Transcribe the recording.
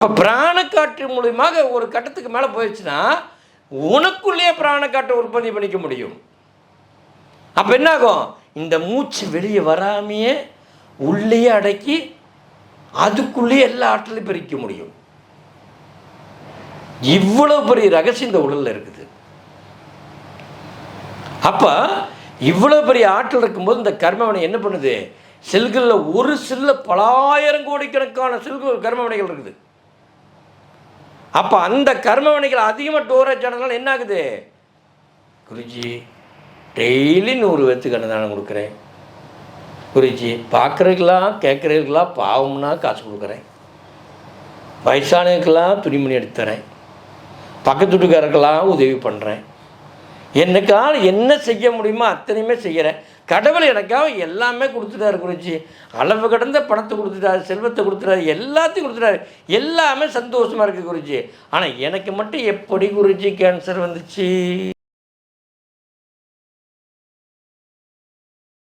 இப்போ பிராணக்காற்று மூலியமாக ஒரு கட்டத்துக்கு மேலே போயிடுச்சுன்னா உனக்குள்ளேயே பிராணக்காற்றை உற்பத்தி பண்ணிக்க முடியும். அப்போ என்னாகும், இந்த மூச்சு வெளியே வராமையே உள்ளேயே அடக்கி அதுக்குள்ளேயே எல்லா ஆற்றலையும் பிரிக்க முடியும். இவ்வளவு பெரிய ரகசியம் இந்த உடலில் இருக்குது. அப்போ இவ்வளோ பெரிய ஆற்றல் இருக்கும்போது இந்த கர்மவினை என்ன பண்ணுது, செல்களில் ஒரு செல்லில் பலாயிரம் கோடிக்கணக்கான செல்கள் கர்மவினைகள் இருக்குது. அப்போ அந்த கர்மவினைகள் அதிகமாக ஸ்டோரேஜ் ஆனதுனால என்ன ஆகுது, குருஜி டெய்லி 100 பேத்துக்கு அன்னதானம் கொடுக்குறேன், குருஜி பார்க்குறதுக்கெல்லாம் கேட்குறதுக்கெல்லாம் பாவம்னா காசு கொடுக்குறேன், வயசானதுக்கெல்லாம் துணிமணி எடுத்து தரேன், பக்கத்து வீட்டுக்காரருக்கெல்லாம் உதவி பண்ணுறேன், எனக்காக என்ன செய்ய முடியுமோ அத்தனையுமே செய்கிறேன், கடவுள் எனக்காக எல்லாமே கொடுத்துட்டாரு குருஜி, அளவு கடந்த பணத்தை கொடுத்துட்டாரு, செல்வத்தை கொடுத்துட்டாரு, எல்லாத்தையும் கொடுத்துட்டாரு, எல்லாமே சந்தோஷமாக இருக்குது குருஜி. ஆனால் எனக்கு மட்டும் எப்படி குருஜி கேன்சர் வந்துச்சு?